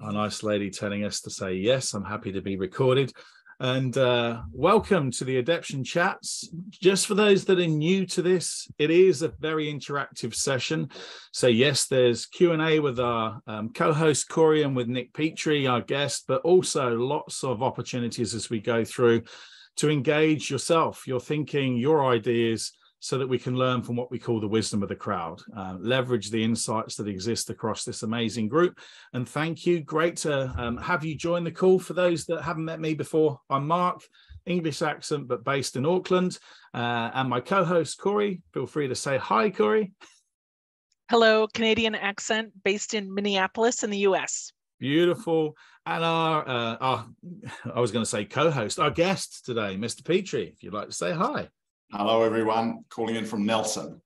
Our nice lady telling us to say yes, I'm happy to be recorded. And welcome to the Adeption Chats. Just for those that are new to this, it is a very interactive session. So yes, there's Q&A with our co-host Corey and with Nick Petrie, our guest, but also lots of opportunities as we go through to engage yourself, your thinking, your ideas, so that we can learn from what we call the wisdom of the crowd, leverage the insights that exist across this amazing group. And thank you. Great to have you join the call. For those that haven't met me before, I'm Mark, English accent, but based in Auckland. And my co-host, Corey. Feel free to say hi, Corey. Hello, Canadian accent, based in Minneapolis in the US. Beautiful. And our I was going to say co-host, our guest today, Mr. Petrie, if you'd like to say hi. Hello, everyone. Calling in from Nelson.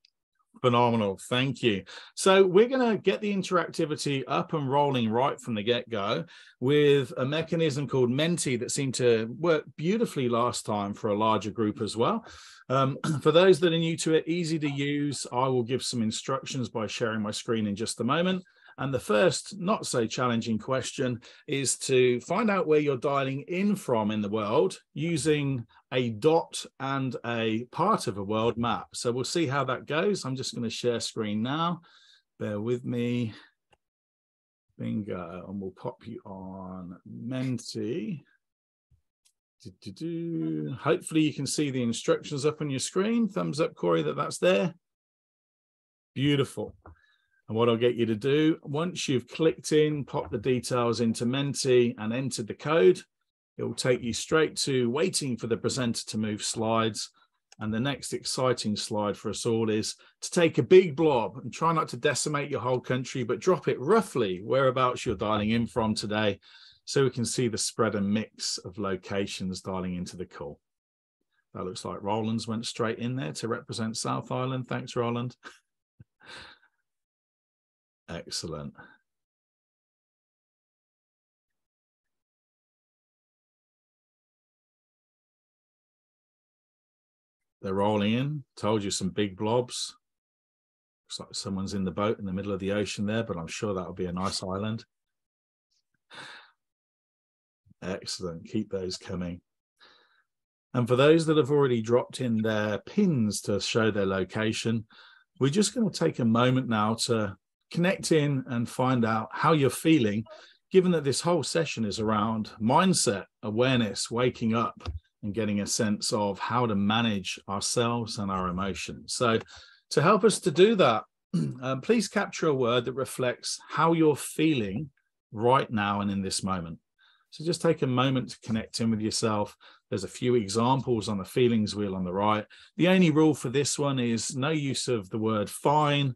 Phenomenal. Thank you. So we're going to get the interactivity up and rolling right from the get-go with a mechanism called Menti that seemed to work beautifully last time for a larger group as well. For those that are new to it, easy to use. I will give some instructions by sharing my screen in just a moment. And the first not so challenging question is to find out where you're dialing in from in the world using a dot and a part of a world map. So we'll see how that goes. I'm just going to share screen now. Bear with me. Bingo. And we'll pop you on Menti. Hopefully you can see the instructions up on your screen. Thumbs up, Corey, that's there. Beautiful. And what I'll get you to do, once you've clicked in, pop the details into Menti and entered the code, it will take you straight to waiting for the presenter to move slides. And the next exciting slide for us all is to take a big blob and try not to decimate your whole country, but drop it roughly whereabouts you're dialing in from today, so we can see the spread and mix of locations dialing into the call. That looks like Roland's went straight in there to represent South Island. Thanks, Roland. Excellent. They're rolling in. Told you, some big blobs. Looks like someone's in the boat in the middle of the ocean there, but I'm sure that'll be a nice island. Excellent. Keep those coming. And for those that have already dropped in their pins to show their location, we're just going to take a moment now to connect in and find out how you're feeling, given that this whole session is around mindset, awareness, waking up, and getting a sense of how to manage ourselves and our emotions. So to help us to do that, please capture a word that reflects how you're feeling right now and in this moment. So just take a moment to connect in with yourself. There's a few examples on the feelings wheel on the right. The only rule for this one is no use of the word fine,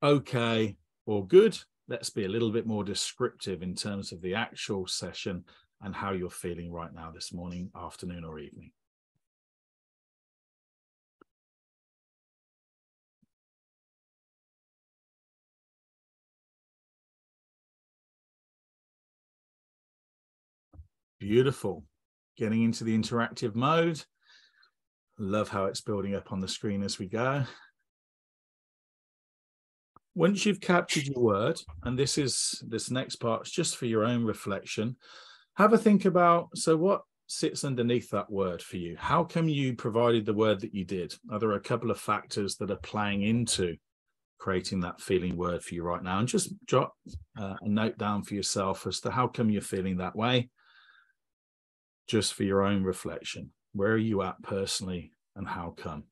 okay, or good. Let's be a little bit more descriptive in terms of the actual session and how you're feeling right now this morning, afternoon, or evening. Beautiful. Getting into the interactive mode. Love how it's building up on the screen as we go. Once you've captured your word, and this next part's just for your own reflection, have a think about, so what sits underneath that word for you? How come you provided the word that you did? Are there a couple of factors that are playing into creating that feeling word for you right now? And just jot a note down for yourself as to how come you're feeling that way, just for your own reflection. Where are you at personally and how come?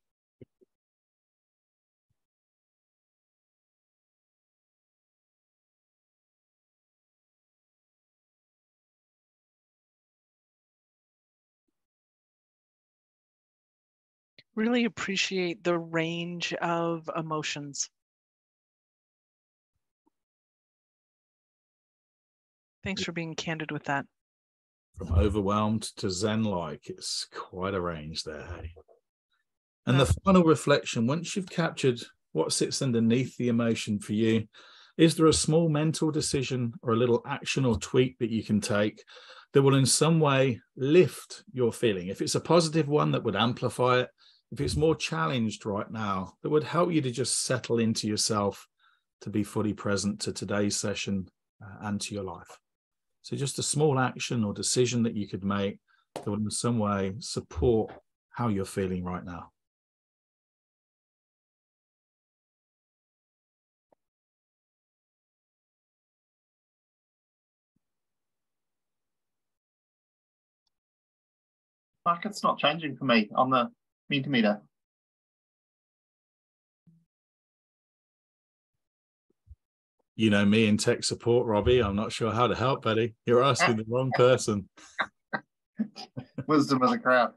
Really appreciate the range of emotions. Thanks for being candid with that. From overwhelmed to zen-like, it's quite a range there, hey? And the final reflection, once you've captured what sits underneath the emotion for you, is there a small mental decision or a little action or tweak that you can take that will in some way lift your feeling? If it's a positive one, that would amplify it. If it's more challenged right now, that would help you to just settle into yourself, to be fully present to today's session and to your life. So just a small action or decision that you could make that would in some way support how you're feeling right now. Market's not changing for me on the Mentimeter. You know me in tech support, Robbie. I'm not sure how to help, buddy. You're asking the wrong person. Wisdom of the crowd.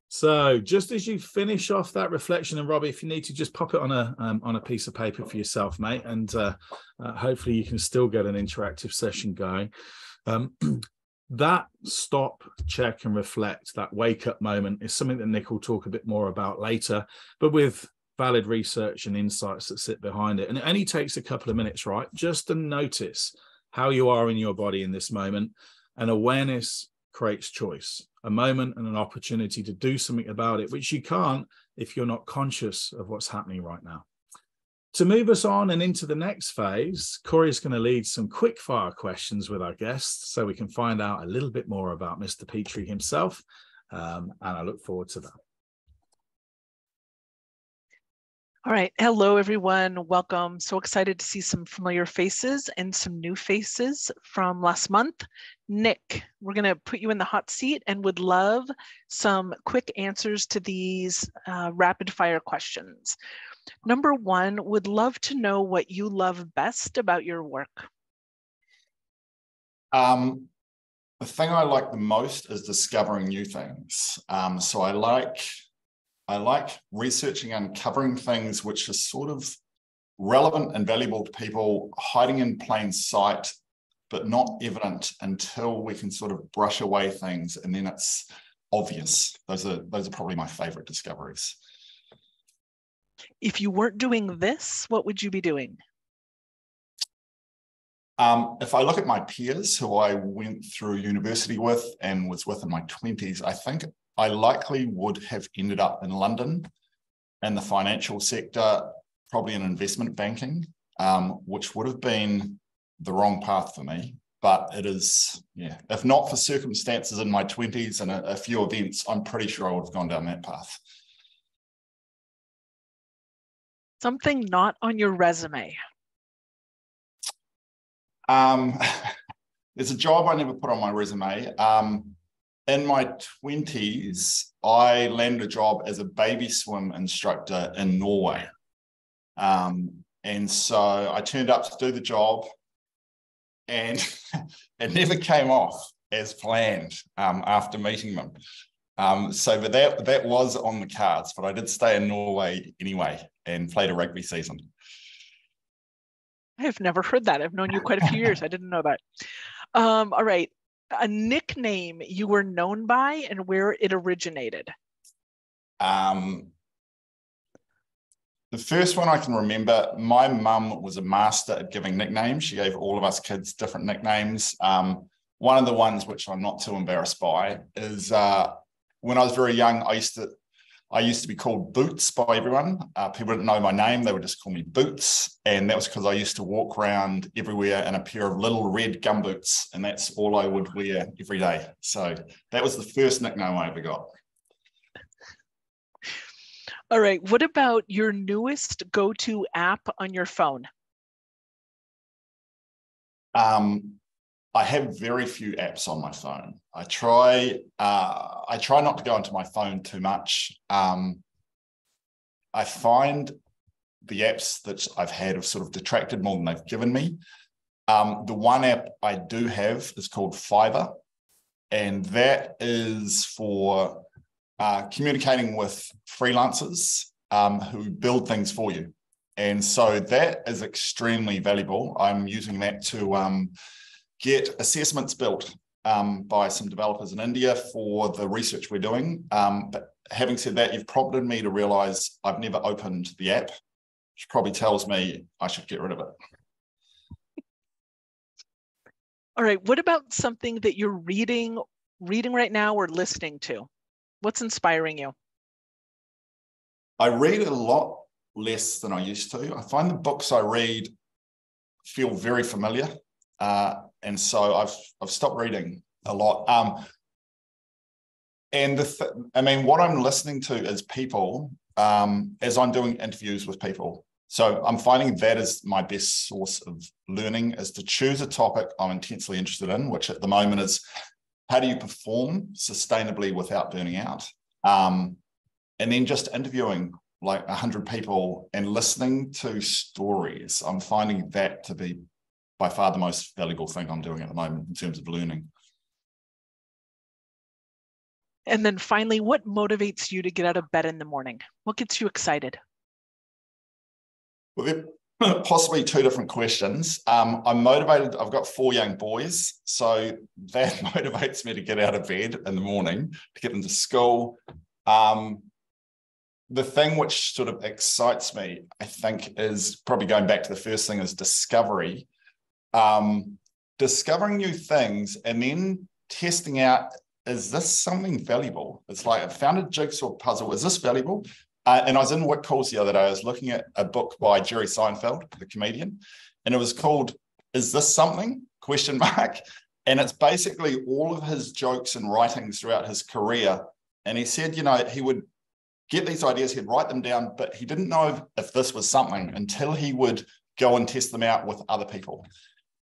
So just as you finish off that reflection, and Robbie, if you need to, just pop it on a piece of paper for yourself, mate, and hopefully you can still get an interactive session going. That stop, check, and reflect, that wake-up moment is something that Nick will talk a bit more about later, but with valid research and insights that sit behind it. And it only takes a couple of minutes, right? Just to notice how you are in your body in this moment. And awareness creates choice, a moment and an opportunity to do something about it, which you can't if you're not conscious of what's happening right now. To move us on and into the next phase, Corey's going to lead some quick fire questions with our guests so we can find out a little bit more about Mr. Petrie himself. And I look forward to that. All right. Hello, everyone. Welcome. So excited to see some familiar faces and some new faces from last month. Nick, we're going to put you in the hot seat and would love some quick answers to these rapid fire questions. Number one, would love to know what you love best about your work. The thing I like the most is discovering new things. So I like researching and uncovering things which are sort of relevant and valuable to people, hiding in plain sight, but not evident until we can sort of brush away things, and then it's obvious. Those are probably my favorite discoveries. If you weren't doing this, what would you be doing? If I look at my peers who I went through university with and was with in my 20s, I think I likely would have ended up in London in the financial sector, probably in investment banking, which would have been the wrong path for me. But it is, yeah, if not for circumstances in my 20s and a few events, I'm pretty sure I would have gone down that path. Something not on your resume. There's a job I never put on my resume. In my 20s, I landed a job as a baby swim instructor in Norway. And so I turned up to do the job, and it never came off as planned after meeting them. But that was on the cards, but I did stay in Norway anyway and played a rugby season. I have never heard that. I've known you quite a few years. I didn't know that. All right. A nickname you were known by and where it originated. The first one I can remember, my mum was a master at giving nicknames. She gave all of us kids different nicknames. One of the ones which I'm not too embarrassed by is when I was very young, I used to be called Boots by everyone. People didn't know my name. They would just call me Boots. And that was because I used to walk around everywhere in a pair of little red gumboots. And that's all I would wear every day. So that was the first nickname I ever got. All right. What about your newest go-to app on your phone? I have very few apps on my phone. I try not to go into my phone too much. I find the apps that I've had have sort of detracted more than they've given me. The one app I do have is called Fiverr, and that is for communicating with freelancers who build things for you. And so that is extremely valuable. I'm using that to get assessments built by some developers in India for the research we're doing. But having said that, you've prompted me to realize I've never opened the app, which probably tells me I should get rid of it. All right. What about something that you're reading right now or listening to? What's inspiring you? I read a lot less than I used to. I find the books I read feel very familiar. And so I've stopped reading a lot. And what I'm listening to is people as I'm doing interviews with people. So I'm finding that is my best source of learning, is to choose a topic I'm intensely interested in, which at the moment is how do you perform sustainably without burning out? And then just interviewing like 100 people and listening to stories. I'm finding that to be by far the most valuable thing I'm doing at the moment in terms of learning. And then finally, what motivates you to get out of bed in the morning? What gets you excited? Well, there are possibly two different questions. I'm motivated. I've got 4 young boys, so that motivates me to get out of bed in the morning to get them to school. The thing which sort of excites me, I think, is probably going back to the first thing, is discovery. Discovering new things and then testing out, is this something valuable? It's like I found a jigsaw puzzle. Is this valuable? And I was in Wick Calls the other day. I was looking at a book by Jerry Seinfeld, the comedian, and it was called "Is This Something?" ? And it's basically all of his jokes and writings throughout his career. And he said, he would get these ideas, he'd write them down, but he didn't know if this was something until he would go and test them out with other people.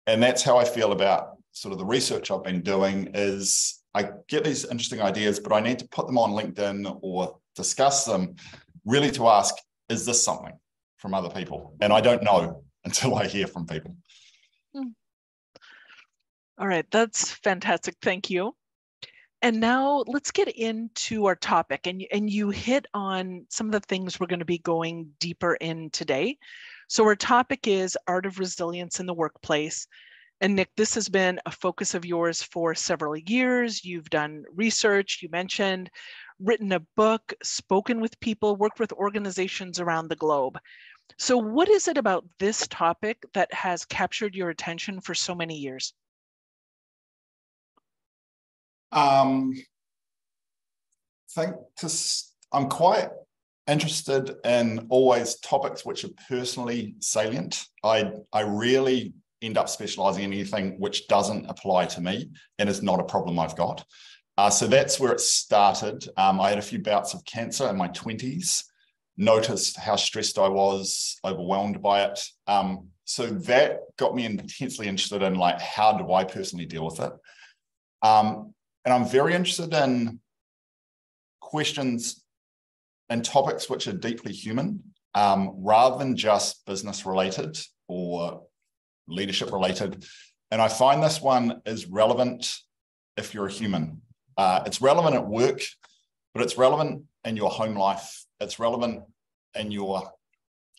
And that's how I feel about sort of the research I've been doing. Is I get these interesting ideas, but I need to put them on LinkedIn or discuss them, really to ask, is this something from other people? And I don't know until I hear from people. All right, that's fantastic. Thank you. And now let's get into our topic. And you hit on some of the things we're going to be going deeper in today. So our topic is Art of Resilience in the Workplace. And Nick, this has been a focus of yours for several years. You've done research, you mentioned, written a book, spoken with people, worked with organizations around the globe. So what is it about this topic that has captured your attention for so many years? I'm quite interested in always topics which are personally salient. I really end up specializing in anything which doesn't apply to me and is not a problem I've got. So that's where it started. I had a few bouts of cancer in my 20s, noticed how stressed I was, overwhelmed by it. So that got me intensely interested in, like, how do I personally deal with it? And I'm very interested in questions and topics which are deeply human, rather than just business related or leadership related. And I find this one is relevant if you're a human. It's relevant at work, but it's relevant in your home life. It's relevant in your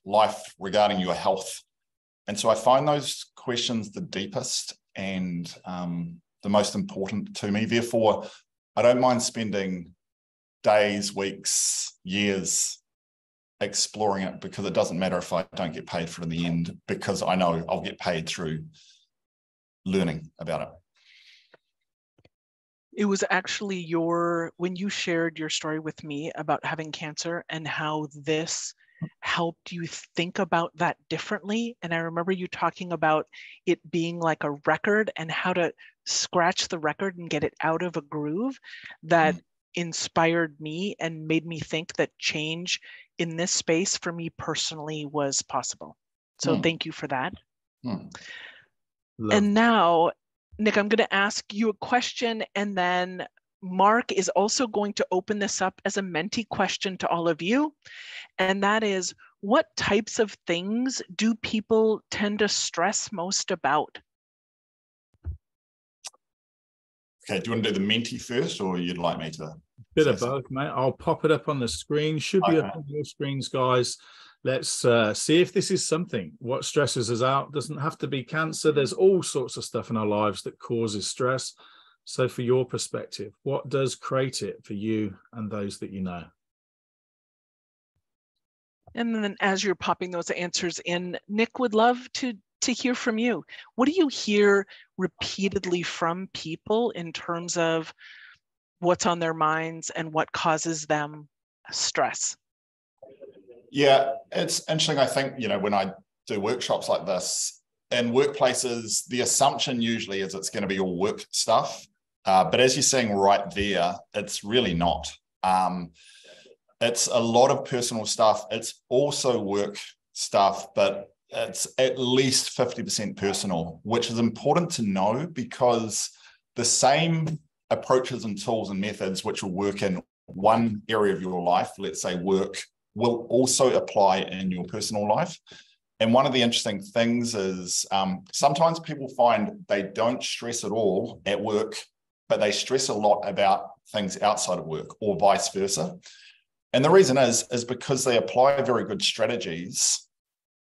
life regarding your health. And so I find those questions the deepest and the most important to me. Therefore, I don't mind spending days, weeks, years exploring it, because it doesn't matter if I don't get paid for it in the end, because I know I'll get paid through learning about it. It was actually when you shared your story with me about having cancer and how this helped you think about that differently. And I remember you talking about it being like a record and how to scratch the record and get it out of a groove that inspired me and made me think that change in this space for me personally was possible. So thank you for that. And now, Nick, I'm going to ask you a question, and then Mark is also going to open this up as a Menti question to all of you. And that is, what types of things do people tend to stress most about? Okay, do you want to do the Menti first, or you'd like me to? Bit of both, mate. I'll pop it up on the screen. Should be up on your screens, guys. Let's see if this is something. What stresses us out? Doesn't have to be cancer. There's all sorts of stuff in our lives that causes stress. So for your perspective, what does create it for you and those that you know? And then as you're popping those answers in, Nick, would love to hear from you. What do you hear repeatedly from people in terms of what's on their minds and what causes them stress? Yeah, it's interesting. I think, when I do workshops like this, in workplaces, the assumption usually is it's going to be all work stuff. But as you're saying right there, it's really not. It's a lot of personal stuff. It's also work stuff, but it's at least 50% personal, which is important to know because the same approaches and tools and methods which will work in one area of your life, let's say work, will also apply in your personal life. And one of the interesting things is sometimes people find they don't stress at all at work, but they stress a lot about things outside of work or vice versa. And the reason is because they apply very good strategies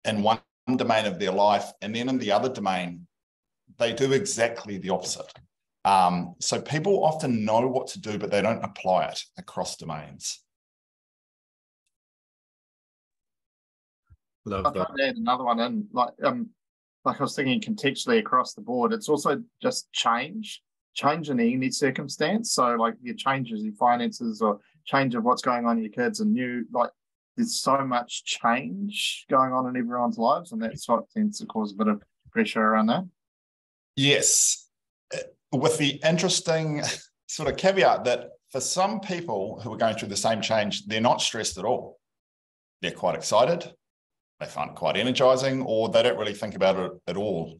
in one domain of their life, and then in the other domain, they do exactly the opposite. So people often know what to do, but they don't apply it across domains. Love that. I'd add another one in, like I was thinking contextually across the board, it's also just change in any circumstance. So like your changes in finances or change of what's going on in your kids and there's so much change going on in everyone's lives, and that's what tends to cause a bit of pressure around that. Yes, with the interesting sort of caveat that for some people who are going through the same change, they're not stressed at all. They're quite excited. They find it quite energizing, or they don't really think about it at all,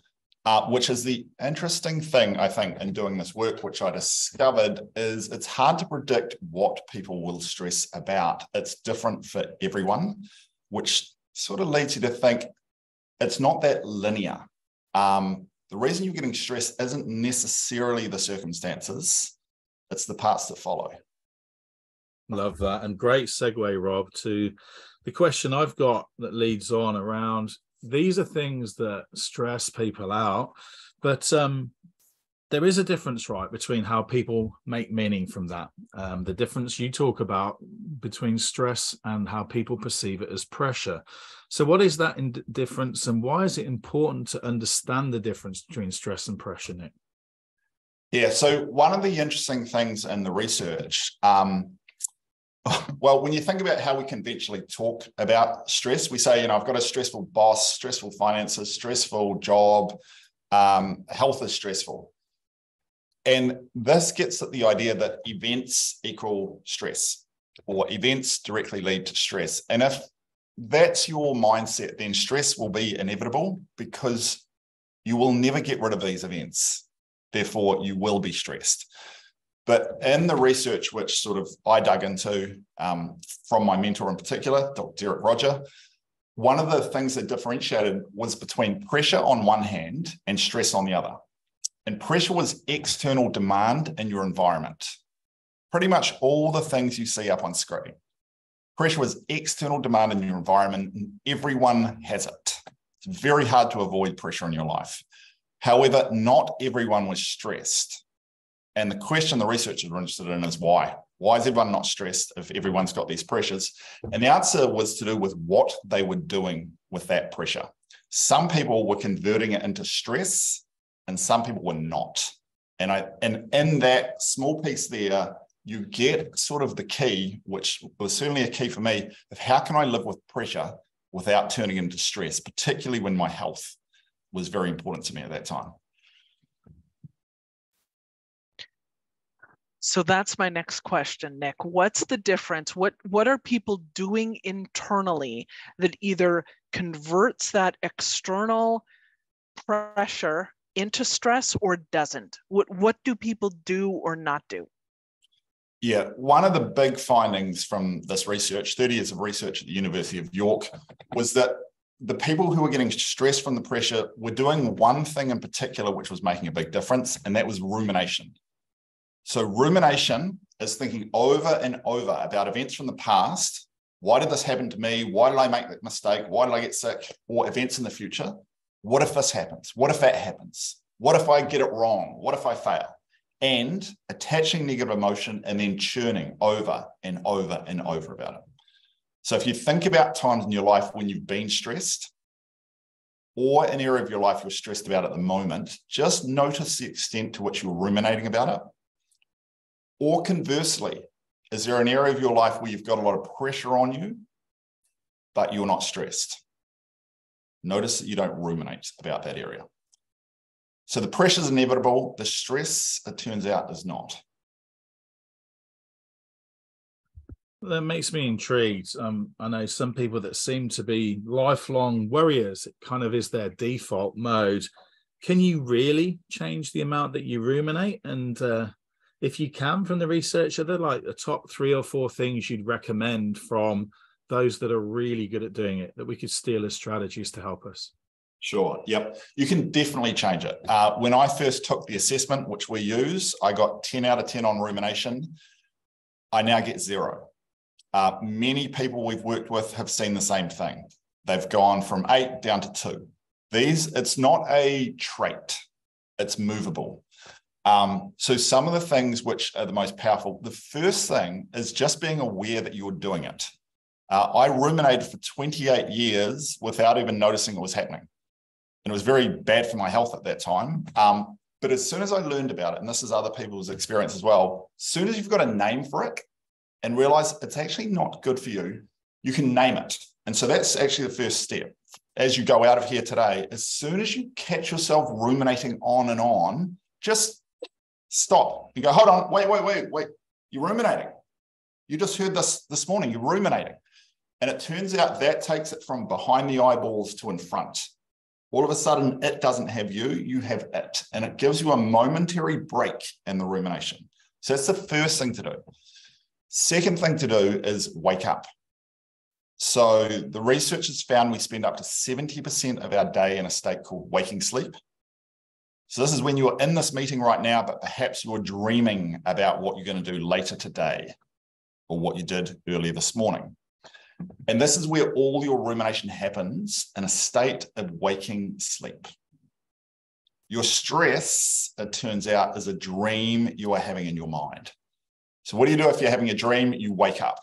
which is the interesting thing, I think, in doing this work, which I discovered is it's hard to predict what people will stress about. It's different for everyone, which sort of leads you to think it's not that linear. The reason you're getting stressed isn't necessarily the circumstances, it's the parts that follow. Love that. And great segue, Rob, to the question I've got that leads on around these are things that stress people out, but there is a difference, right, between how people make meaning from that. The difference you talk about between stress and how people perceive it as pressure. So what is that difference, and why is it important to understand the difference between stress and pressure, Nick? Yeah, so one of the interesting things in the research, well, when you think about how we conventionally talk about stress, we say, I've got a stressful boss, stressful finances, stressful job, health is stressful. And this gets at the idea that events equal stress, or events directly lead to stress. And if that's your mindset, then stress will be inevitable because you will never get rid of these events. Therefore, you will be stressed. But in the research, which sort of I dug into from my mentor in particular, Dr. Derek Roger, one of the things that differentiated was between pressure on one hand and stress on the other. And pressure was external demand in your environment. Pretty much all the things you see up on screen. Pressure was external demand in your environment, and everyone has it. It's very hard to avoid pressure in your life. However, not everyone was stressed. And the question the researchers were interested in is why? Why is everyone not stressed if everyone's got these pressures? And the answer was to do with what they were doing with that pressure. Some people were converting it into stress and some people were not. And in that small piece there, you get sort of the key, which was certainly a key for me, of how can I live with pressure without turning into stress, particularly when my health was very important to me at that time. So that's my next question, Nick. What's the difference? What are people doing internally that either converts that external pressure into stress or doesn't? What do people do or not do? Yeah, one of the big findings from this research, 30 years of research at the University of York, was that the people who were getting stressed from the pressure were doing one thing in particular, which was making a big difference, and that was rumination. So rumination is thinking over and over about events from the past. Why did this happen to me? Why did I make that mistake? Why did I get sick? Or events in the future. What if this happens? What if that happens? What if I get it wrong? What if I fail? And attaching negative emotion and then churning over and over and over about it. So if you think about times in your life when you've been stressed, or an area of your life you're stressed about at the moment, just notice the extent to which you're ruminating about it. Or conversely, is there an area of your life where you've got a lot of pressure on you, but you're not stressed? Notice that you don't ruminate about that area. So the pressure is inevitable. The stress, it turns out, is not. That makes me intrigued. I know some people that seem to be lifelong worriers. It kind of is their default mode. Can you really change the amount that you ruminate? And if you can, from the research, are there like the top 3 or 4 things you'd recommend from those that are really good at doing it that we could steal as strategies to help us? Sure. Yep. You can definitely change it. When I first took the assessment, which we use, I got 10 out of 10 on rumination. I now get 0. Many people we've worked with have seen the same thing. They've gone from 8 down to 2. It's not a trait, it's movable. So some of the things which are the most powerful, the first thing is just being aware that you're doing it. I ruminated for 28 years without even noticing it was happening. And it was very bad for my health at that time. But as soon as I learned about it, and this is other people's experience as well, as soon as you've got a name for it and realize it's actually not good for you, you can name it. And so that's actually the first step. As you go out of here today, as soon as you catch yourself ruminating on and on, just stop. You go, hold on, wait. You're ruminating. You just heard this morning, you're ruminating. And it turns out that takes it from behind the eyeballs to in front. All of a sudden, it doesn't have you, you have it. And it gives you a momentary break in the rumination. So that's the first thing to do. Second thing to do is wake up. So the research has found we spend up to 70% of our day in a state called waking sleep. So this is when you're in this meeting right now, but perhaps you're dreaming about what you're going to do later today or what you did earlier this morning. And this is where all your rumination happens, in a state of waking sleep. Your stress, it turns out, is a dream you are having in your mind. So what do you do if you're having a dream? You wake up.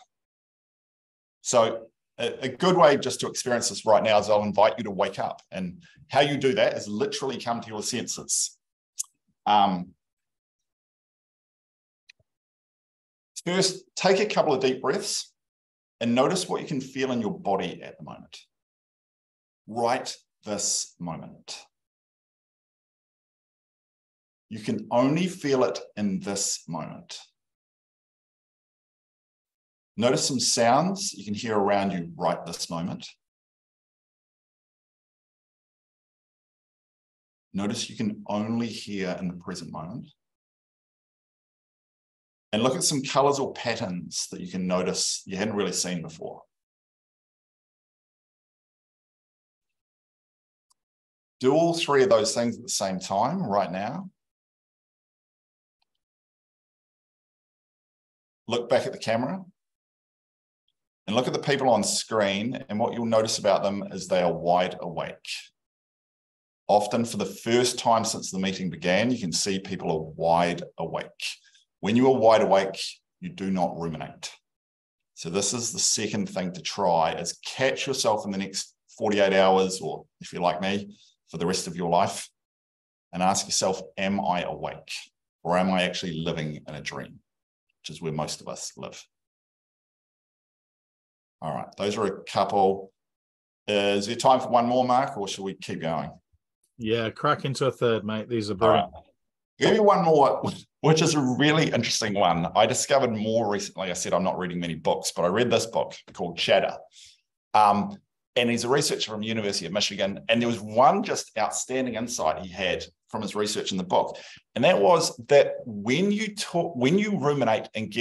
So a good way just to experience this right now is I'll invite you to wake up. And how you do that is literally come to your senses. First, take a couple of deep breaths and notice what you can feel in your body at the moment. Right this moment. You can only feel it in this moment. Notice some sounds you can hear around you right this moment. Notice you can only hear in the present moment. And look at some colors or patterns that you can notice you hadn't really seen before. Do all 3 of those things at the same time right now. Look back at the camera. And look at the people on screen, and what you'll notice about them is they are wide awake. Often for the first time since the meeting began, you can see people are wide awake. When you are wide awake, you do not ruminate. So this is the second thing to try, is catch yourself in the next 48 hours, or if you're like me, for the rest of your life, and ask yourself, am I awake? Or am I actually living in a dream? Which is where most of us live. All right, those are a couple. Is there time for one more, Mark, or should we keep going? Yeah, crack into a third, mate. These are brilliant. All right. Give me one more, which is a really interesting one. I discovered more recently. I said I'm not reading many books, but I read this book called Chatter. And he's a researcher from the University of Michigan. And there was one just outstanding insight he had from his research in the book. And that was that when you ruminate and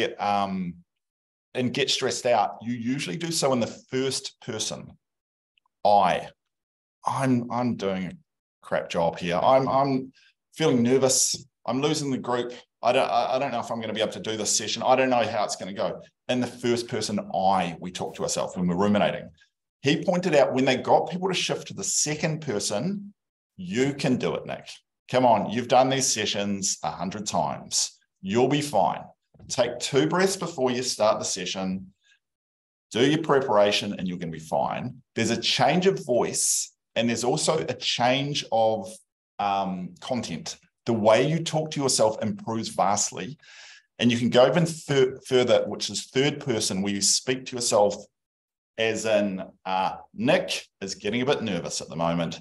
get stressed out, you usually do so in the first person. I'm doing a crap job here. I'm feeling nervous. I'm losing the group. I don't know if I'm going to be able to do this session. I don't know how it's going to go. In the first person, we talk to ourselves when we're ruminating. He pointed out when they got people to shift to the second person, you can do it, Nick. Come on, you've done these sessions 100 times. You'll be fine. Take 2 breaths before you start the session. Do your preparation and you're going to be fine. There's a change of voice and there's also a change of content. The way you talk to yourself improves vastly. And you can go even further, which is third person, where you speak to yourself as in Nick is getting a bit nervous at the moment.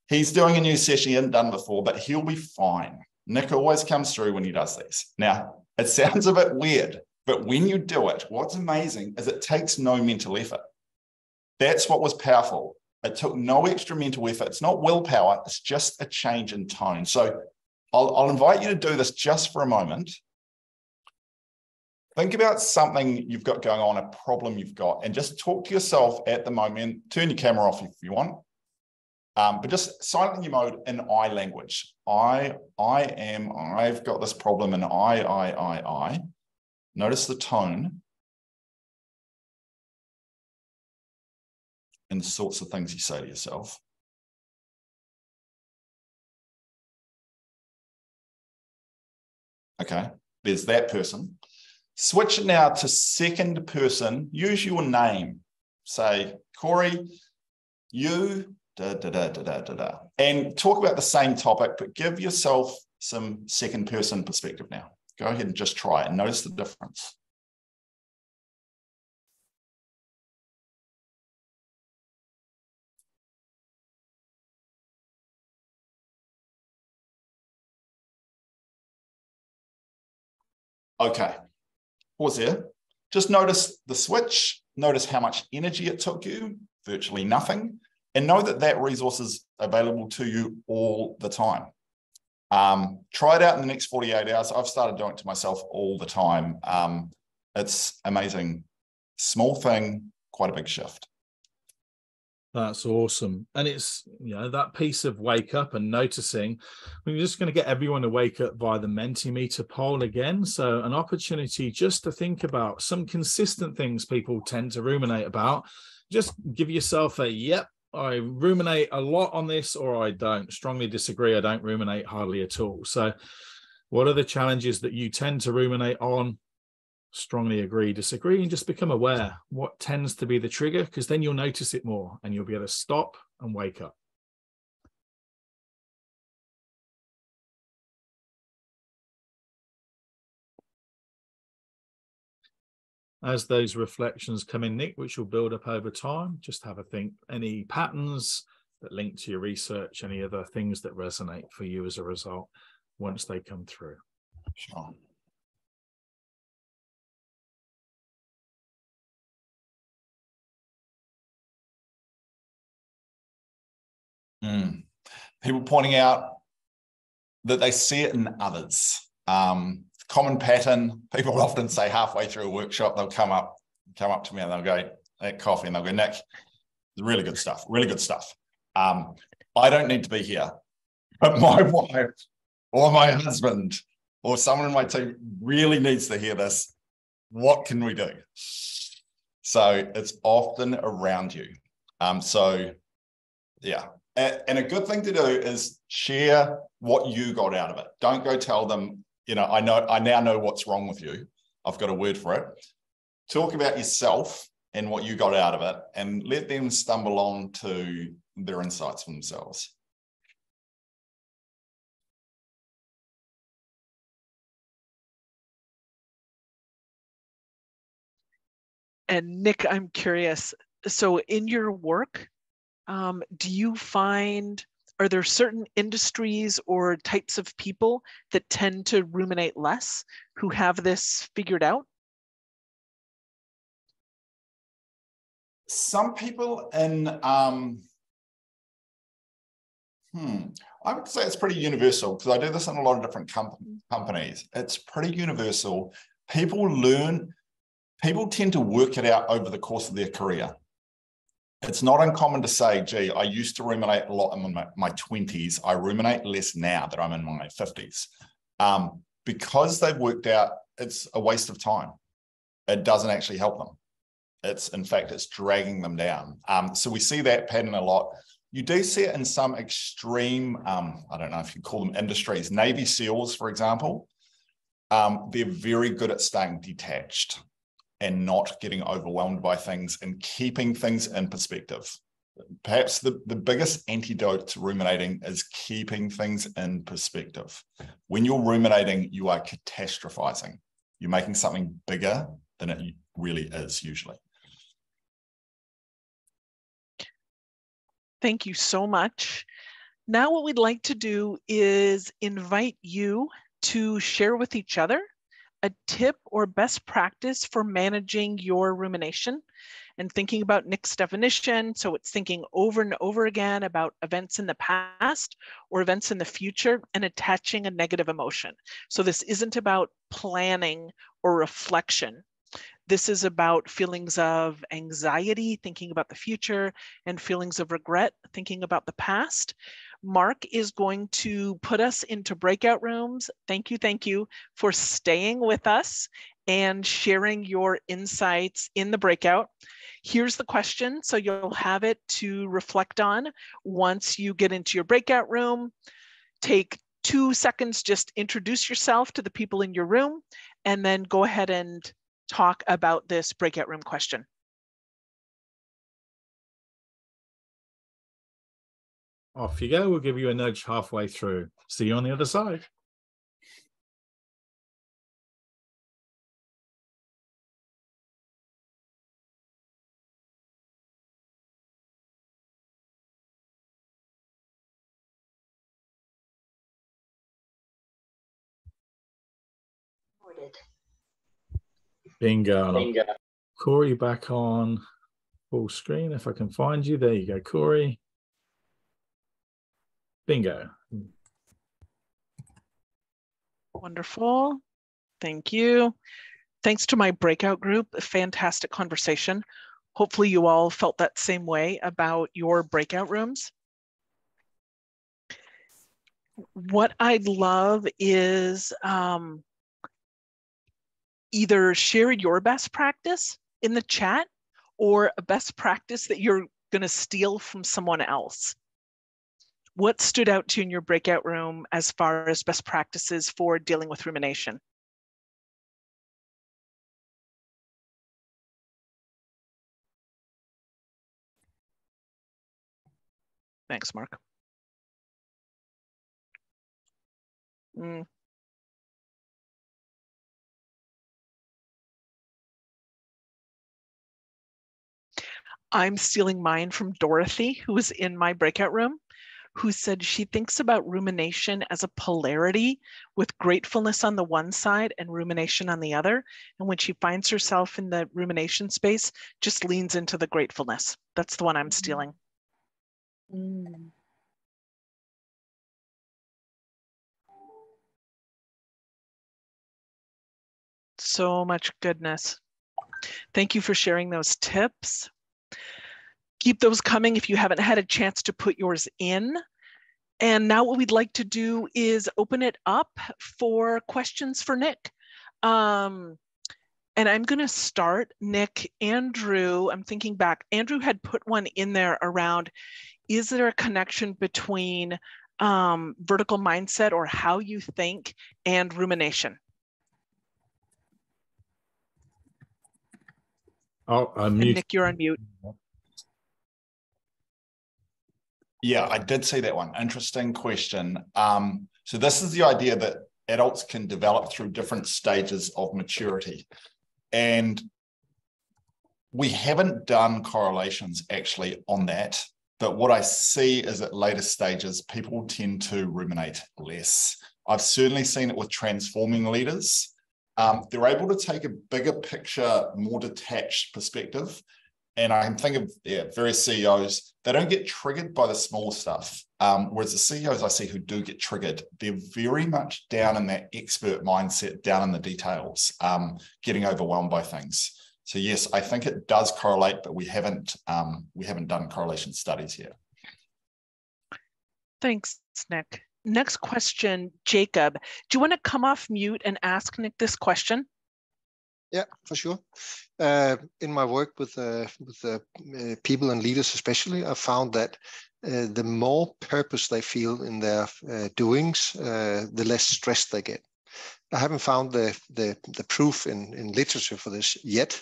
He's doing a new session he hadn't done before, but he'll be fine. Nick always comes through when he does these. Now, it sounds a bit weird, but when you do it, what's amazing is it takes no mental effort. That's what was powerful. It took no extra mental effort. It's not willpower. It's just a change in tone. So I'll invite you to do this just for a moment. Think about something you've got going on, a problem you've got, and just talk to yourself at the moment. Turn your camera off if you want. But just silent your mode in I language. I've got this problem in I. Notice the tone and the sorts of things you say to yourself. Okay, there's that person. Switch it now to second person. Use your name. Say, Corey, you, and talk about the same topic, but give yourself some second person perspective now. Go ahead and just try it and notice the difference. Okay, pause there. Just notice the switch. Notice how much energy it took you, virtually nothing. And know that that resource is available to you all the time. Try it out in the next 48 hours. I've started doing it to myself all the time. It's amazing. Small thing, quite a big shift. That's awesome. And it's, you know, that piece of wake up and noticing. We're just going to get everyone to wake up via the Mentimeter poll again. So an opportunity just to think about some consistent things people tend to ruminate about. Just give yourself a, yep, I ruminate a lot on this, or I don't. Strongly disagree. I don't ruminate hardly at all. So what are the challenges that you tend to ruminate on? Strongly agree, disagree, and just become aware what tends to be the trigger, because then you'll notice it more and you'll be able to stop and wake up. As those reflections come in, Nick, which will build up over time, just have a think. Any patterns that link to your research, any other things that resonate for you as a result once they come through. Sure. People pointing out that they see it in others. Common pattern. People often say halfway through a workshop, they'll come up to me and they'll go, "That coffee," and they'll go, "Nick, really good stuff, really good stuff. I don't need to be here, but my wife or my husband or someone in my team really needs to hear this. What can we do?" So it's often around you. So yeah. And a good thing to do is share what you got out of it. Don't go tell them, you know, I now know what's wrong with you. I've got a word for it. Talk about yourself and what you got out of it, and let them stumble on to their insights for themselves. And Nick, I'm curious. So in your work, do you find, are there certain industries or types of people that tend to ruminate less, who have this figured out? Some people in, I would say it's pretty universal, because I do this in a lot of different companies. It's pretty universal. People tend to work it out over the course of their career. It's not uncommon to say, gee, I used to ruminate a lot in my 20s. I ruminate less now that I'm in my 50s. Because they've worked out it's a waste of time. It doesn't actually help them. In fact, it's dragging them down. So we see that pattern a lot. You do see it in some extreme, I don't know if you call them industries, Navy SEALs, for example. They're very good at staying detached and not getting overwhelmed by things and keeping things in perspective. Perhaps the biggest antidote to ruminating is keeping things in perspective. When you're ruminating, you are catastrophizing. You're making something bigger than it really is usually. Thank you so much. Now what we'd like to do is invite you to share with each other a tip or best practice for managing your rumination and thinking about Nick's definition. So it's thinking over and over again about events in the past or events in the future and attaching a negative emotion. So this isn't about planning or reflection. This is about feelings of anxiety, thinking about the future, and feelings of regret, thinking about the past. Mark is going to put us into breakout rooms. Thank you for staying with us and sharing your insights in the breakout. Here's the question, so you'll have it to reflect on once you get into your breakout room. Take 2 seconds, just introduce yourself to the people in your room, and then go ahead and talk about this breakout room question. Off you go. We'll give you a nudge halfway through. See you on the other side. Bingo. Bingo. Corey back on full screen if I can find you. There you go, Corey. Bingo. Wonderful. Thank you. Thanks to my breakout group, a fantastic conversation. Hopefully you all felt that same way about your breakout rooms. What I'd love is either share your best practice in the chat or a best practice that you're going to steal from someone else. What stood out to you in your breakout room as far as best practices for dealing with rumination? Thanks, Mark. I'm stealing mine from Dorothy, who was in my breakout room, who said she thinks about rumination as a polarity with gratefulness on the one side and rumination on the other. And when she finds herself in the rumination space, just leans into the gratefulness. That's the one I'm stealing. So much goodness. Thank you for sharing those tips. Keep those coming if you haven't had a chance to put yours in. And now what we'd like to do is open it up for questions for Nick. And I'm going to start, Nick. Andrew, I'm thinking back. Andrew had put one in there around, is there a connection between vertical mindset or how you think and rumination? Oh, I'm mute. Nick, you're on mute. Yeah, I did see that one. Interesting question. So this is the idea that adults can develop through different stages of maturity. And we haven't done correlations actually on that. But what I see is at later stages, people tend to ruminate less. I've certainly seen it with transforming leaders. They're able to take a bigger picture, more detached perspective. And I can think of various CEOs, they don't get triggered by the small stuff. Whereas the CEOs I see who do get triggered, they're very much down in that expert mindset, down in the details, getting overwhelmed by things. So yes, I think it does correlate, but we haven't done correlation studies yet. Thanks, Nick. Next question, Jacob. Do you want to come off mute and ask Nick this question? Yeah, for sure. In my work with people and leaders especially, I found that the more purpose they feel in their doings, the less stress they get. I haven't found the proof in literature for this yet,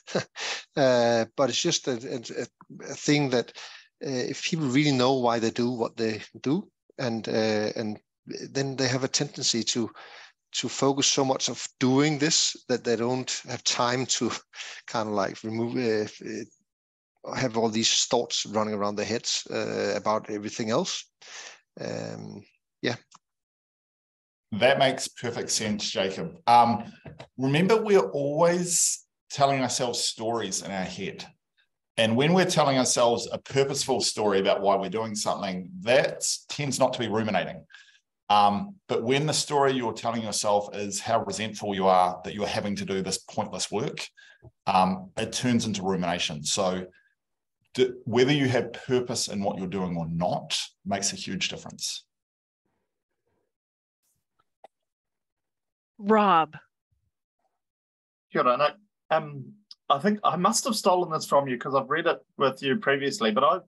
but it's just a thing that if people really know why they do what they do, and then they have a tendency to focus so much of doing this that they don't have time to kind of like remove have all these thoughts running around their heads about everything else. Yeah. That makes perfect sense, Jacob. Remember, we're always telling ourselves stories in our head. And when we're telling ourselves a purposeful story about why we're doing something, that tends not to be ruminating. But when the story you're telling yourself is how resentful you are that you're having to do this pointless work, it turns into rumination. So whether you have purpose in what you're doing or not makes a huge difference. Rob. Kia ora. I think I must have stolen this from you because I've read it with you previously, but I've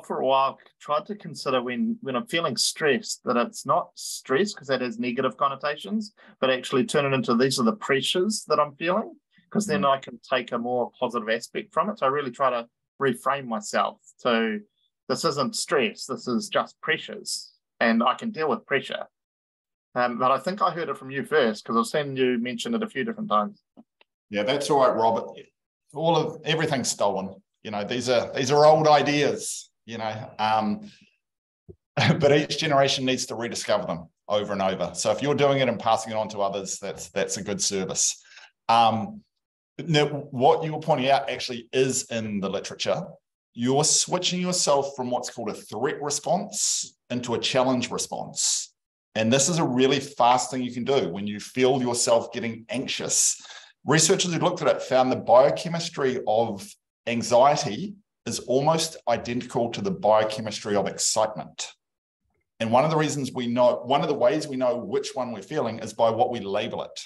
for a while tried to consider when I'm feeling stressed that it's not stress because that has negative connotations, but actually turn it into these are the pressures that I'm feeling, because then I can take a more positive aspect from it. So I really try to reframe myself to this isn't stress, this is just pressures, and I can deal with pressure. But I think I heard it from you first because I've seen you mention it a few different times. Yeah, that's all right, Robert. Everything's stolen. You know, these are old ideas. You know, but each generation needs to rediscover them over and over. So if you're doing it and passing it on to others, that's a good service. Now, what you're pointing out actually is in the literature. You're switching yourself from what's called a threat response into a challenge response. And this is a really fast thing you can do when you feel yourself getting anxious. Researchers who looked at it found the biochemistry of anxiety is almost identical to the biochemistry of excitement. And one of the ways we know which one we're feeling is by what we label it.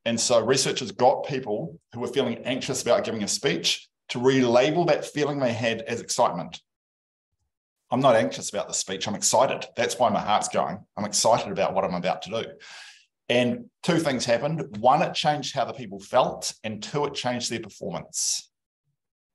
And so researchers got people who were feeling anxious about giving a speech to relabel that feeling they had as excitement. I'm not anxious about the speech, I'm excited. That's why my heart's going. I'm excited about what I'm about to do. And two things happened. One, it changed how the people felt, and two, it changed their performance.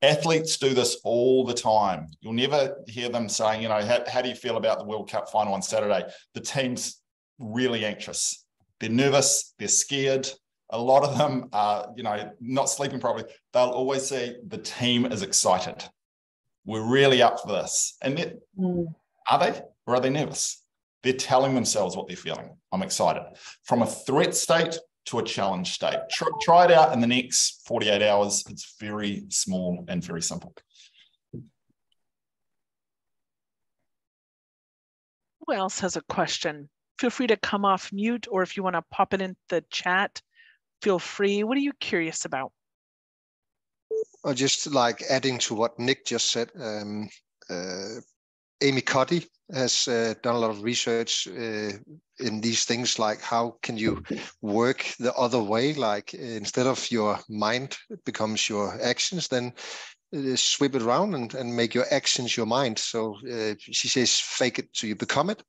Athletes do this all the time. You'll never hear them saying, you know, how do you feel about the World Cup final on Saturday? The team's really anxious. They're nervous, they're scared. A lot of them are, you know, not sleeping properly. They'll always say the team is excited. We're really up for this. And are they, or are they nervous? They're telling themselves what they're feeling. I'm excited. From a threat state to a challenge state. Try it out in the next 48 hours. It's very small and very simple. Who else has a question? Feel free to come off mute, or if you want to pop it in the chat, feel free. What are you curious about? Or just like adding to what Nick just said, Amy Cuddy has done a lot of research in these things, like how can you work the other way, like instead of your mind becomes your actions, then swip it around and make your actions your mind. So she says fake it till you become it,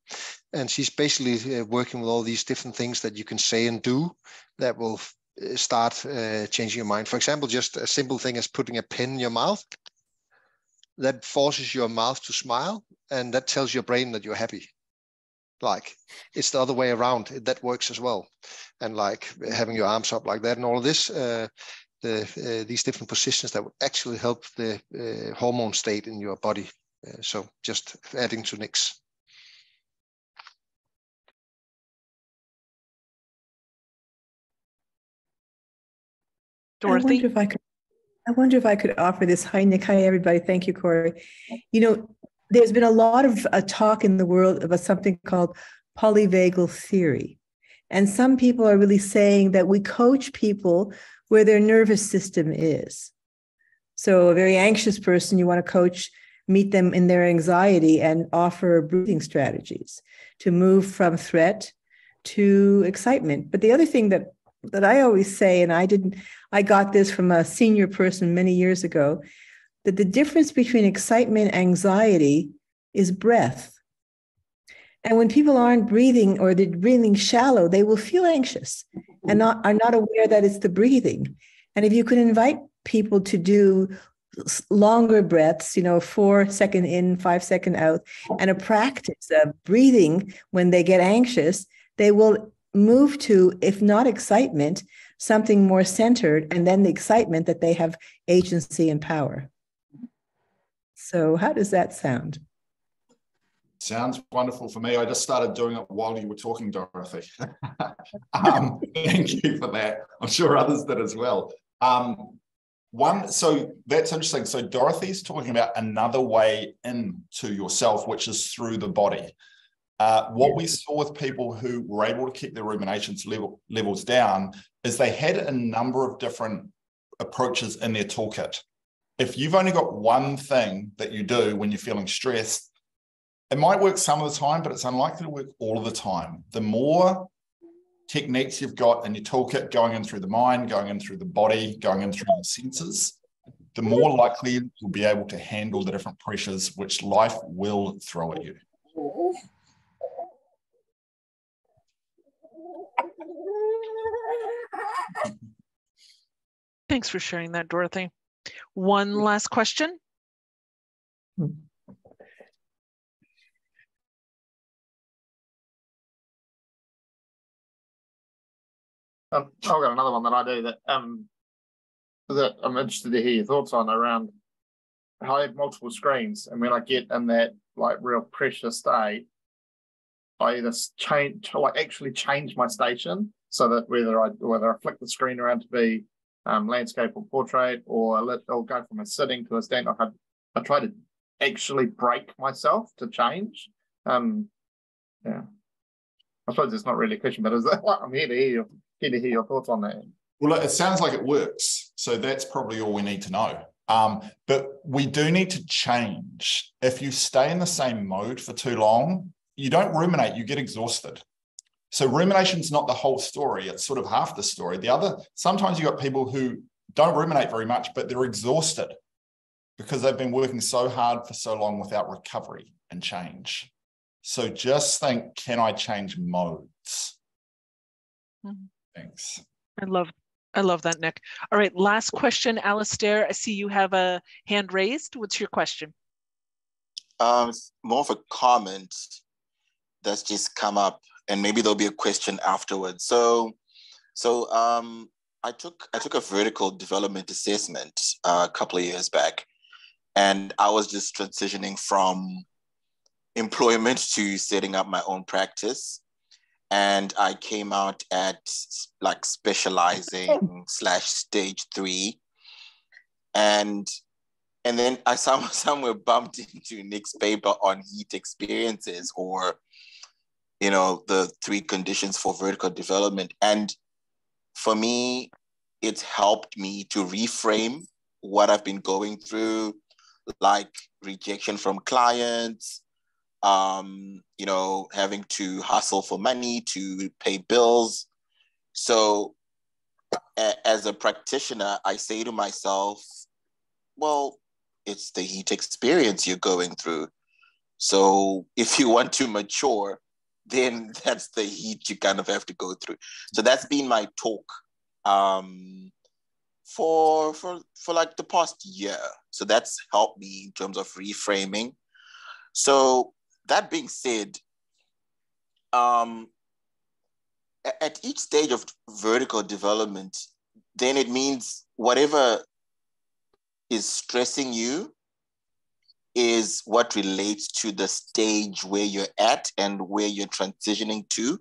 and she's basically working with all these different things that you can say and do that will start changing your mind. For example, just a simple thing as putting a pen in your mouth. That forces your mouth to smile, and that tells your brain that you're happy. Like it's the other way around. That works as well. And like having your arms up like that and all of this, these different positions that would actually help the hormone state in your body. So just adding to Nick's. Dorothy? I wonder if I could offer this. Hi, Nick. Hi, everybody. Thank you, Corey. You know, there's been a lot of talk in the world about something called polyvagal theory. And some people are really saying that we coach people where their nervous system is. So a very anxious person, you want to meet them in their anxiety and offer breathing strategies to move from threat to excitement. But the other thing that I always say, and I got this from a senior person many years ago, that the difference between excitement and anxiety is breath. And when people aren't breathing or they're breathing shallow, they will feel anxious and are not aware that it's the breathing. And if you could invite people to do longer breaths, 4 second in, 5 second out, and a practice of breathing when they get anxious, they will move to, if not excitement, something more centered, and then the excitement that they have agency and power. So how does that sound? Sounds wonderful for me. I just started doing it while you were talking, Dorothy. Thank you for that. I'm sure others did as well. So that's interesting. So Dorothy's talking about another way into yourself, which is through the body. What we saw with people who were able to keep their ruminations levels down is they had a number of different approaches in their toolkit. If you've only got one thing that you do when you're feeling stressed, it might work some of the time, but it's unlikely to work all of the time. The more techniques you've got in your toolkit going in through the mind, going in through the body, going in through the senses, the more likely you'll be able to handle the different pressures which life will throw at you. Thanks for sharing that, Dorothy. One last question. I've got another one that I do that I'm interested to hear your thoughts on around how I have multiple screens, and when I get in that like real pressure state, I either actually change my station so that whether I flick the screen around to be landscape or portrait, or I'll go from a sitting to a stand. I try to actually break myself to change. Yeah, I suppose it's not really a question, but I'm here to hear your thoughts on that. Well, it sounds like it works. So that's probably all we need to know. But we do need to change. If you stay in the same mode for too long, you don't ruminate, you get exhausted. So rumination's not the whole story. It's sort of half the story. Sometimes you got people who don't ruminate very much, but they're exhausted because they've been working so hard for so long without recovery and change. So just think, can I change modes? Mm-hmm. Thanks. I love that, Nick. All right, last question, Alistair. I see you have a hand raised. What's your question? More of a comment that's just come up, and maybe there'll be a question afterwards. So I took a vertical development assessment a couple of years back, and I was just transitioning from employment to setting up my own practice. And I came out at like specializing / stage 3. And then I somewhere bumped into Nick's paper on heat experiences, or, the 3 conditions for vertical development. And for me, it's helped me to reframe what I've been going through, like rejection from clients, having to hustle for money to pay bills. So as a practitioner, I say to myself, well, it's the heat experience you're going through. So if you want to mature, then that's the heat you kind of have to go through. So that's been my talk for like the past year. So that's helped me in terms of reframing. So that being said, at each stage of vertical development, then it means whatever is stressing you is what relates to the stage where you're at and where you're transitioning to.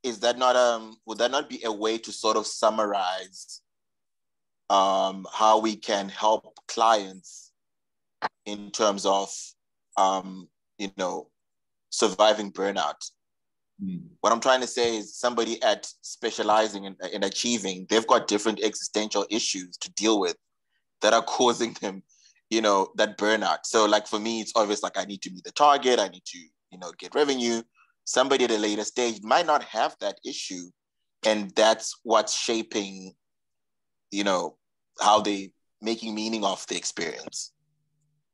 Is that not would that not be a way to sort of summarize how we can help clients in terms of surviving burnout? What I'm trying to say is somebody at specializing in achieving, they've got different existential issues to deal with that are causing them, that burnout. So like for me, it's obvious, like I need to meet the target, I need to, get revenue. Somebody at a later stage might not have that issue. And that's what's shaping, how they making meaning of the experience.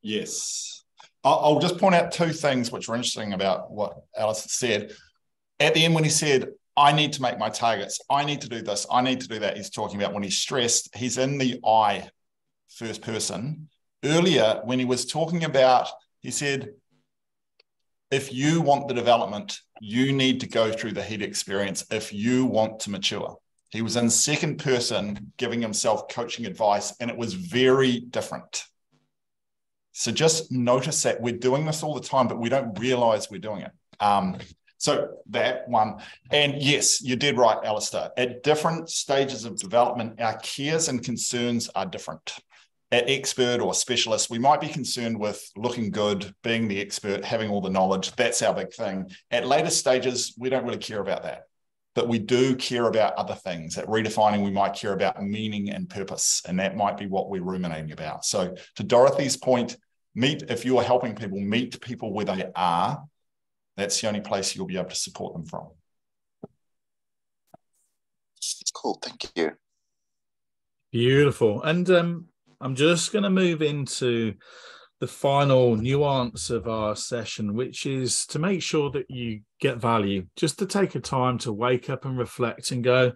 Yes. I'll just point out 2 things which were interesting about what Alice said. At the end, when he said, I need to make my targets, I need to do this, I need to do that, he's talking about when he's stressed, he's in the I first person. Earlier, when he was talking about, he said, if you want the development, you need to go through the heat experience if you want to mature. He was in second person giving himself coaching advice, and it was very different. So just notice that we're doing this all the time, but we don't realize we're doing it. So that one. And yes, you did right, Alistair. At different stages of development, our cares and concerns are different. At expert or specialist, we might be concerned with looking good, being the expert, having all the knowledge. That's our big thing. At later stages, we don't really care about that. But we do care about other things. At redefining, we might care about meaning and purpose, and that might be what we're ruminating about. So to Dorothy's point, if you are helping people, meet people where they are. That's the only place you'll be able to support them from. Cool, thank you. Beautiful. And I'm just going to move into the final nuance of our session, which is to make sure that you get value, just to take a time to wake up and reflect and go,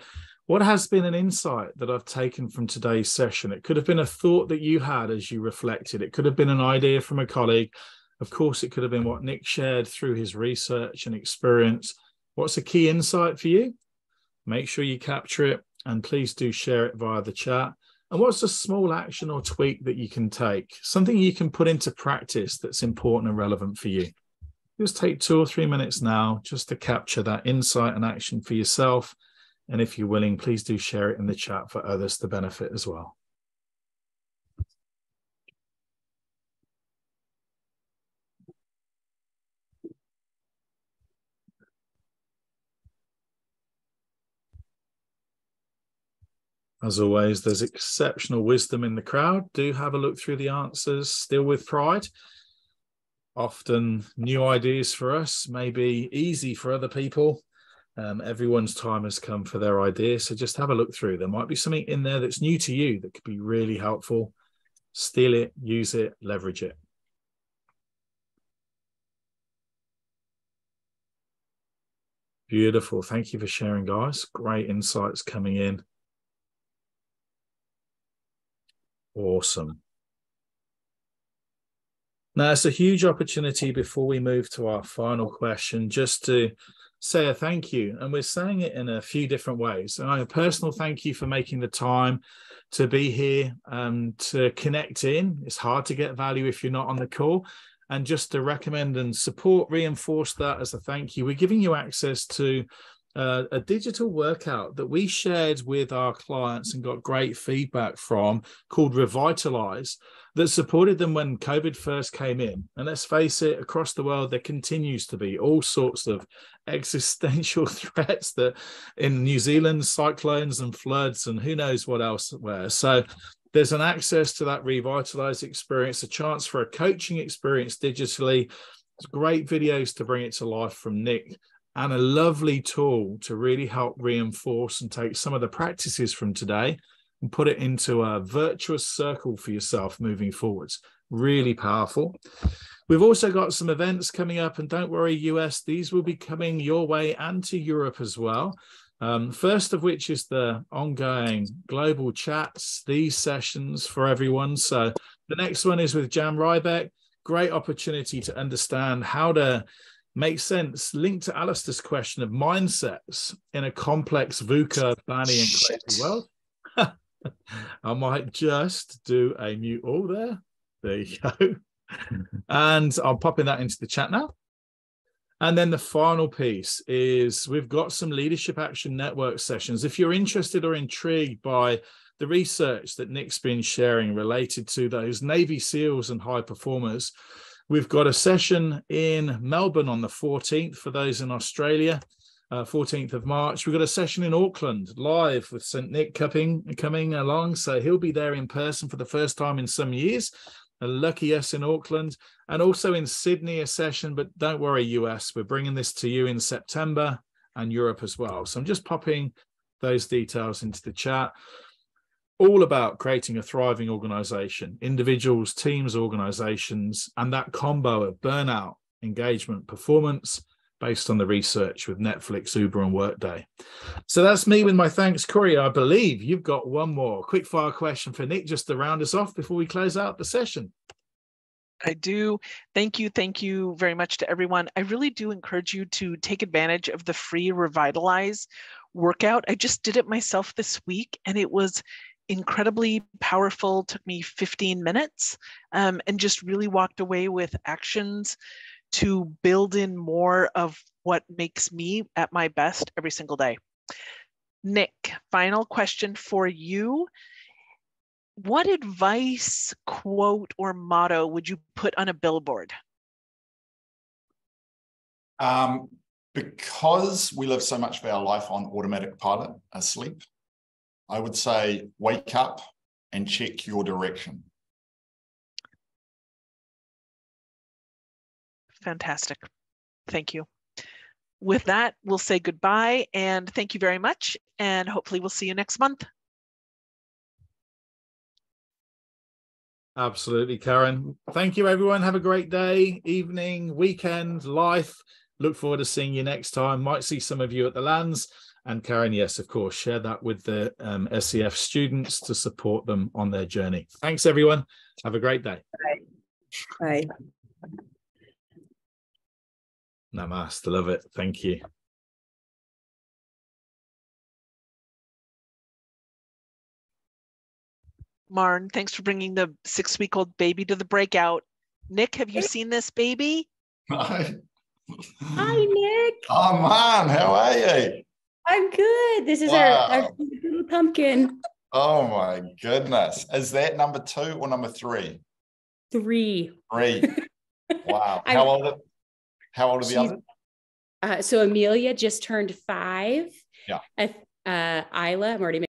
what has been an insight that I've taken from today's session? It could have been a thought that you had as you reflected. It could have been an idea from a colleague. Of course, it could have been what Nick shared through his research and experience. What's a key insight for you? Make sure you capture it, and please do share it via the chat. And what's a small action or tweak that you can take? Something you can put into practice that's important and relevant for you. Just take 2 or 3 minutes now just to capture that insight and action for yourself. And if you're willing, please do share it in the chat for others to benefit as well. As always, there's exceptional wisdom in the crowd. Do have a look through the answers, still with pride. Often new ideas for us may be easy for other people. Everyone's time has come for their idea, so just have a look through. There might be something in there that's new to you that could be really helpful. Steal it, use it, leverage it. Beautiful. Thank you for sharing, guys. Great insights coming in. Awesome. Now, it's a huge opportunity before we move to our final question, just to say a thank you. And we're saying it in a few different ways. And a personal thank you for making the time to be here, to connect in. It's hard to get value if you're not on the call. And just to recommend and support, reinforce that as a thank you. We're giving you access to a digital workout that we shared with our clients and got great feedback from, called Revitalize, that supported them when COVID first came in. And let's face it, across the world, there continues to be all sorts of existential threats that in New Zealand, cyclones and floods and who knows what else where. So there's an access to that Revitalize experience, a chance for a coaching experience digitally. It's great videos to bring it to life from Nick, and a lovely tool to really help reinforce and take some of the practices from today and put it into a virtuous circle for yourself moving forwards. Really powerful. We've also got some events coming up, and don't worry, US, these will be coming your way and to Europe as well. First of which is the ongoing global chats, these sessions for everyone. So the next one is with Jan Rybeck. Great opportunity to understand how to make sense, linked to Alistair's question of mindsets in a complex VUCA, planning and crazy world. I might just do a mute all there. There you go. And I'm popping that into the chat now. And then the final piece is we've got some Leadership Action Network sessions. If you're interested or intrigued by the research that Nick's been sharing related to those Navy SEALs and high performers, we've got a session in Melbourne on the 14th for those in Australia, 14th of March. We've got a session in Auckland live with St. Nick coming along. So he'll be there in person for the first time in some years. Lucky us in Auckland. And also in Sydney, a session, but don't worry, US, we're bringing this to you in September, and Europe as well. So I'm just popping those details into the chat. All about creating a thriving organization, individuals, teams, organizations, and that combo of burnout, engagement, performance based on the research with Netflix, Uber, and Workday. So that's me with my thanks. Corey, I believe you've got one more quick fire question for Nick just to round us off before we close out the session. I do. Thank you. Thank you very much to everyone. I really do encourage you to take advantage of the free Revitalize workout. I just did it myself this week, and it was incredibly powerful. Took me 15 minutes, and just really walked away with actions to build in more of what makes me at my best every single day. Nick, final question for you. What advice, quote, or motto would you put on a billboard? Because we live so much of our life on automatic pilot, asleep, I would say wake up and check your direction. Fantastic. Thank you. With that, we'll say goodbye and thank you very much. And hopefully we'll see you next month. Absolutely, Karen. Thank you, everyone. Have a great day, evening, weekend, life. Look forward to seeing you next time. Might see some of you at the lands. And Karen, yes, of course, share that with the SCF students to support them on their journey. Thanks, everyone. Have a great day. Bye. Bye. Namaste. Love it. Thank you. Marn, thanks for bringing the 6-week-old baby to the breakout. Nick, have you seen this baby? No. Hi, Nick. Oh, man, how are you? I'm good. This is Wow. our little pumpkin. Oh, my goodness. Is that number 2 or number 3? 3. 3. Wow. How old are the others? So Amelia just turned 5. Yeah. Isla, I'm already